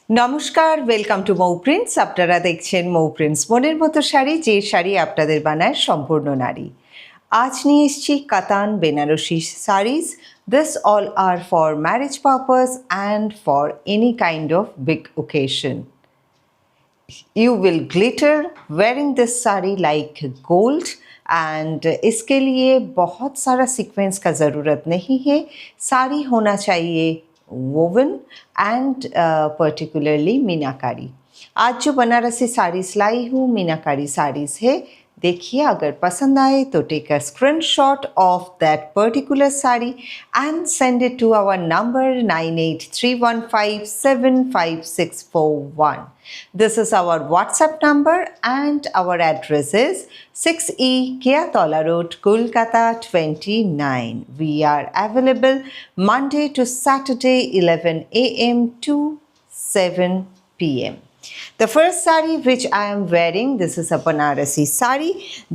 নমস্কার, welcome to Mou prints. আপনারা দেখছেন মৌ প্রিন্টস মনের মতো শাড়ি, যে শাড়ি আপনাদের বানায় সম্পূর্ণ নারী। আজ নিয়ে এসেছি Katan Banarasi saris. This all are for marriage purpose and for any kind of big occasion. You will glitter wearing this sari like gold and इसके लिए बहुत सारा सीक्वेंस का ज़रूरत नहीं है। साड़ी होना चाहिए woven and particularly मीनाकारी। आज जो बनारसी साड़ीज़ लाई हूँ मीनाकारी साड़ीज़ है। देखिए, अगर पसंद आए तो take a screenshot of that particular sari and send it to our number 9831575641. This is our WhatsApp number and our address is 6E Kiatola Road, Kolkata 29. We are available Monday to Saturday 11 a.m. to 7 p.m. The first sari which I am wearing, this is a Banarasi sari.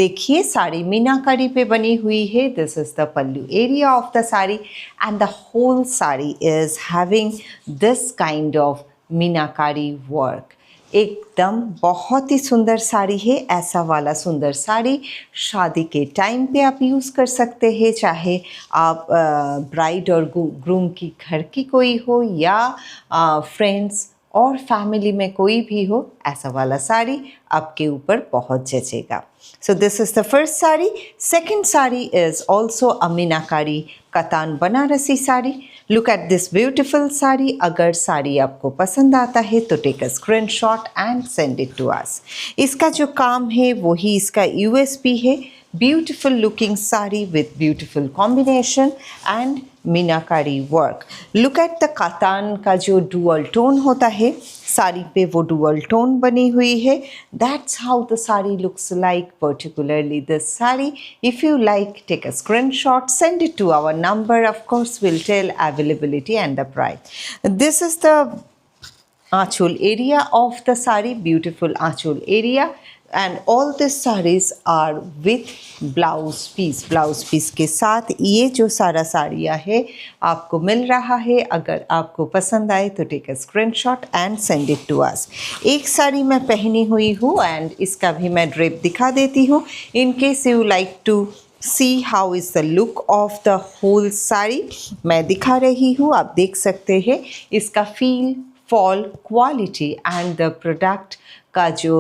देखिए, साड़ी मीनाकारी पे बनी हुई है। This is the pallu area of the sari and the whole sari is having this kind of meenakari work. एकदम बहुत ही सुंदर साड़ी है। ऐसा वाला सुंदर साड़ी शादी के टाइम पे आप यूज़ कर सकते हैं, चाहे आप ब्राइड और ग्रूम की घर की कोई हो या फ्रेंड्स और फैमिली में कोई भी हो, ऐसा वाला साड़ी आपके ऊपर बहुत जचेगा। So this is the first sari. Second sari is also a meenakari katan Banarasi sari. Look at this beautiful sari. अगर साड़ी आपको पसंद आता है तो take a screenshot and send it to us. इसका जो काम है वही इसका यूएसपी है। Beautiful looking sari with beautiful combination and meenakari work. Look at the katan का जो डुअल टोन होता है, साड़ी पे वो डुअल टोन बनी हुई है। That's how the sari looks like, particularly this sari. If you like, take a screenshot, send it to our number. Of course will tell availability and the price. This is the anchal area of the sari, beautiful anchal area, and all these sarees are with blouse piece। Blouse piece के साथ ये जो सारा साड़ियाँ है आपको मिल रहा है। अगर आपको पसंद आए तो take a screenshot and send it to us. एक साड़ी मैं पहनी हुई हूँ एंड इसका भी मैं ड्रेप दिखा देती हूँ in case you like to see how is the look of the whole sari. मैं दिखा रही हूँ, आप देख सकते हैं इसका feel, fall, quality and the product का जो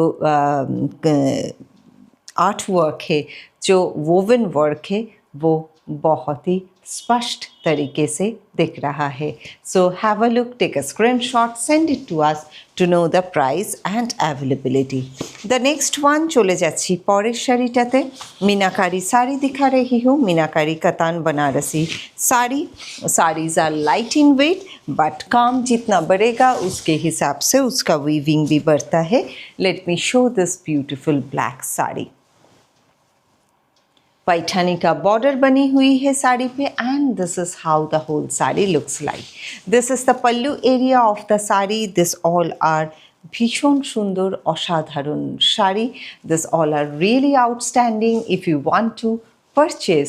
आर्ट वर्क है, जो वोवन वर्क है, वो बहुत ही स्पष्ट तरीके से दिख रहा है। So have a look, take a screenshot, send it to us to know the price and availability. The next one चले যাচ্ছি পরের শাড়িটাতে। मीनाकारी साड़ी दिखा रही हूँ, meenakari katan Banarasi sari. Saris are light in weight but काम जितना बढ़ेगा उसके हिसाब से उसका वीविंग भी बढ़ता है। Let me show this beautiful black sari. Paithani का बॉर्डर बनी हुई है साड़ी पे and this is how the whole sari looks like. This is the pallu area of the sari. This all are ভীষণ সুন্দর অসাধারণ শাড়ি। This all are really outstanding. If you want to purchase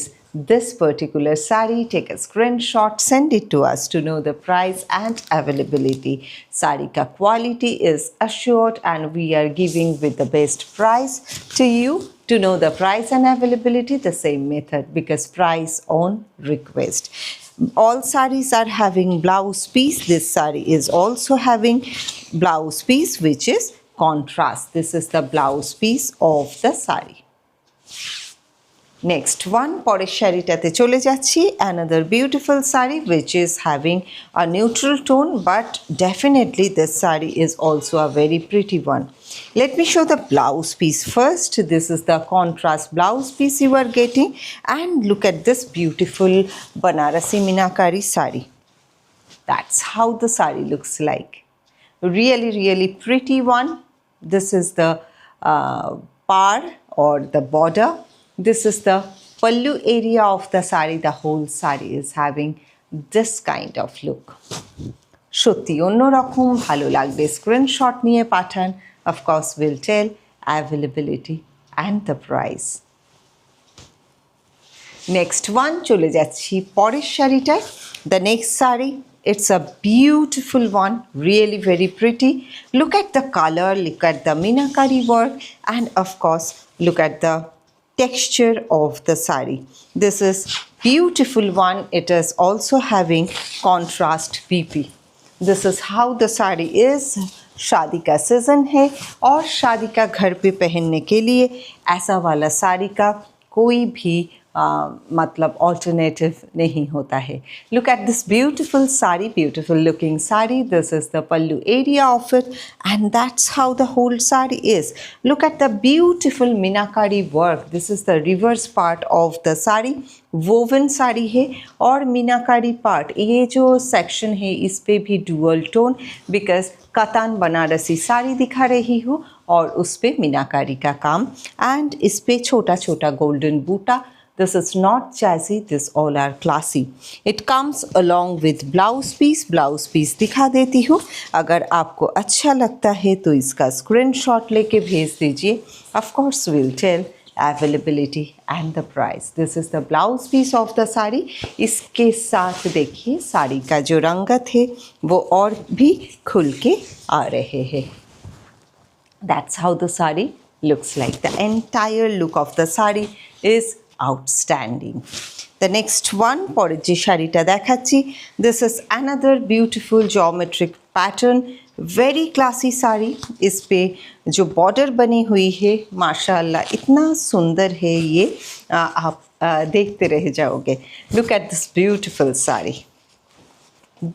this particular saree, take a screenshot, send it to us to know the price and availability. Saree ka quality is assured and we are giving with the best price to you. To know the price and availability, the same method, because price on request. All sarees are having blouse piece. This saree is also having blouse piece which is contrast. This is the blouse piece of the saree. Next one, পরের শাড়িটাতে চলে যাচ্ছি। Another beautiful saree which is having a neutral tone but definitely this saree is also a very pretty one. Let me show the blouse piece first. This is the contrast blouse piece you are getting and look at this beautiful Banarasi Meenakari saree. That's how the saree looks like. Really pretty one. This is the par or the border. This is the pallu area of the saree. The whole saree is having this kind of look. সত্যি অন্যরকম, ভালো লাগবে। Screenshot নিয়ে পাঠান। Of course will tell availability and the price. Next one চলে যাচ্ছি পরের শাড়িটায়। The next sari It's a beautiful one, really very pretty. Look at the color, look at the meenakari work, and of course, look at the texture of the sari. This is beautiful one. It is also having contrast PP. This is how the sari is. शादी का season है और शादी का घर पे पहनने के लिए ऐसा वाला साड़ी का कोई भी मतलब ऑल्टरनेटिव नहीं होता है. Look at this beautiful sari, beautiful looking sari. This is the pallu area of it and that's how the whole sari is. Look at the beautiful meenakari work. This is the reverse part of the sari. Woven sari है और मीनाकारी part, ये जो section है इस पे भी dual tone, because katan Banarasi sari दिखा रही हूँ और उस पे मीनाकारी का काम एंड इस पे छोटा छोटा गोल्डन बूटा. This is not jazzy, this all are classy. It comes along with blouse piece. Blouse piece दिखा देती हूँ. अगर आपको अच्छा लगता है तो इसका स्क्रीनशॉट लेके भेज दीजिए. Of course we'll tell availability and the price. This is the blouse piece of the sari. इसके साथ देखिए साड़ी का जो रंगत है वो और भी खुल के आ रहे हैं. That's how the sari looks like. The entire look of the sari is outstanding. The next one, পরের যে শাড়িটা দেখাচ্ছি, this is another beautiful geometric pattern, very classy sari. इस पे जो बॉर्डर बनी हुई है माशाल्लाह इतना सुंदर है ये, आप देखते रह जाओगे. Look at this beautiful sari.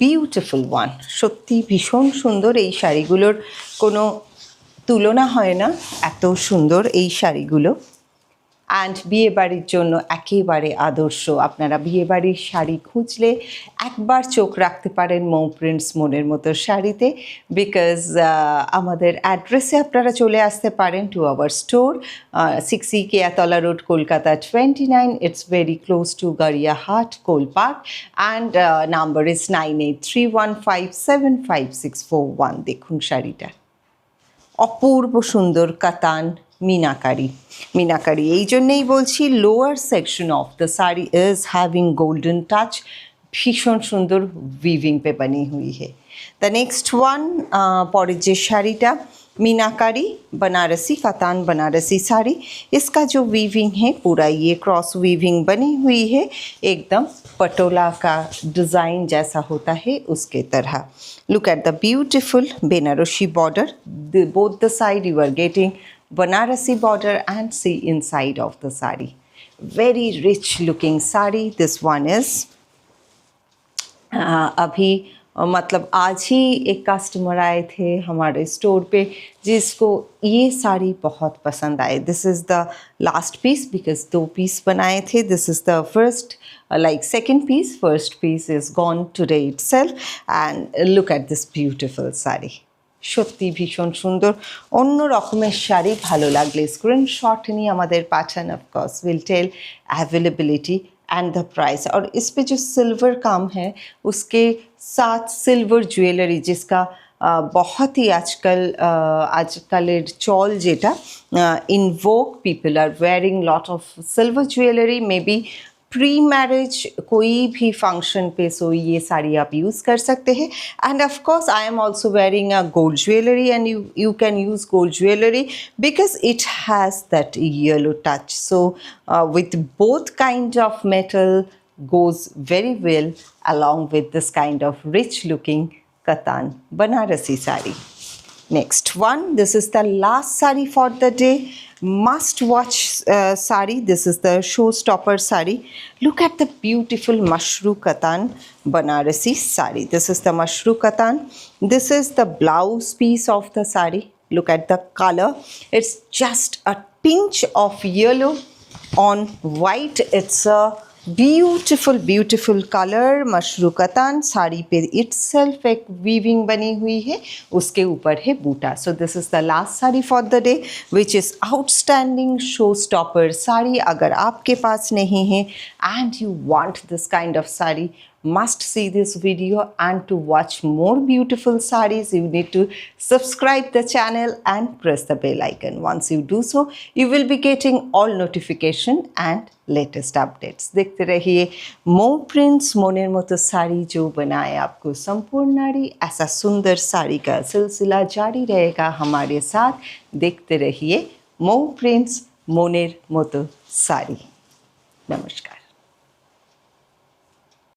Beautiful one. সত্যি ভীষণ সুন্দর. এই শাড়িগুলোর কোনো তুলনা হয় না, এত সুন্দর এই শাড়িগুলো. অ্যান্ড বিয়েবাড়ির জন্য একেবারে আদর্শ. আপনারা বিয়েবাড়ির শাড়ি খুঁজলে একবার চোখ রাখতে পারেন মৌ প্রিন্টস মনের মতো শাড়িতে, বিকজ আমাদের অ্যাড্রেসে আপনারা চলে আসতে পারেন to our store, 6E Keyatala road, Kolkata 29. It's very close to Gariahat Gol park and number is 9831575641. দেখুন শাড়িটা অপূর্ব সুন্দর কাতান मीनाकारी. मीनाकारी এই জন্যই বলছি lower section of the sari is having golden touch. ভীষণ সুন্দর वीविंग पे बनी हुई है. द नेक्स्ट वन, পরের যে শাড়িটা मीनाकारी बनारसी कतान बनारसी साड़ी. इसका जो वीविंग है पूरा ये क्रॉस वीविंग बनी हुई है, एकदम पटोला का डिज़ाइन जैसा होता है उसके तरह. Look at the beautiful Banarasi border. Both the side you are getting Banarasi border and see inside of the sari. Very rich looking sari. This one is अभी मतलब आज ही एक कस्टमर आए थे हमारे स्टोर पे जिसको ये साड़ी बहुत पसंद आए. This is the last piece because 2 piece बनाए थे. This is the first like second piece. First piece is gone today itself and look at this beautiful sari. সত্যি ভীষণ সুন্দর অন্য রকমের শাড়ি. ভালো লাগলে স্ক্রিনশট নিয়ে আমাদের পাঠান. Of course will tell availability and the price. और इस पे जो सिल्वर काम है उसके साथ सिल्वर ज्वेलरी जिसका बहुत ही आजकलेर चल जेटा in vogue people are wearing lot of silver jewellery. Maybe pre marriage कोई भी फंक्शन पे सो ये साड़ी आप यूज़ कर सकते हैं. End of course I am also wearing a gold jewellery and you can use gold jewellery because it has that yellow touch. So with both kind of metal goes very well along with this kind of rich looking katan Banarasi sari. Next one, this is the last sari for the day. Must watch sari. This is the showstopper sari. Look at the beautiful Mashru Katan Banarasi sari. This is the Mashru Katan. This is the blouse piece of the sari. Look at the color. It's just a pinch of yellow on white. It's a beautiful beautiful colour. Mashru katan sari पे itself एक weaving बनी हुई है, उसके ऊपर है buta. So this is the last sari for the day which is outstanding show stopper sari. अगर आपके पास नहीं है and you want this kind of sari must see this video, and to watch more beautiful sarees you need to subscribe the channel and press the bell icon. Once you do so, you will be getting all notification and latest updates. देखते रहिए मोह prints, मोनेर मोतो sari जो बनाए आपको संपूर्ण नारी। ऐसा सुंदर साड़ी का सिलसिला जारी रहेगा हमारे साथ। देखते रहिए मोह प्रिंट्स, मोनेर मोतो साड़ी। नमस्कार।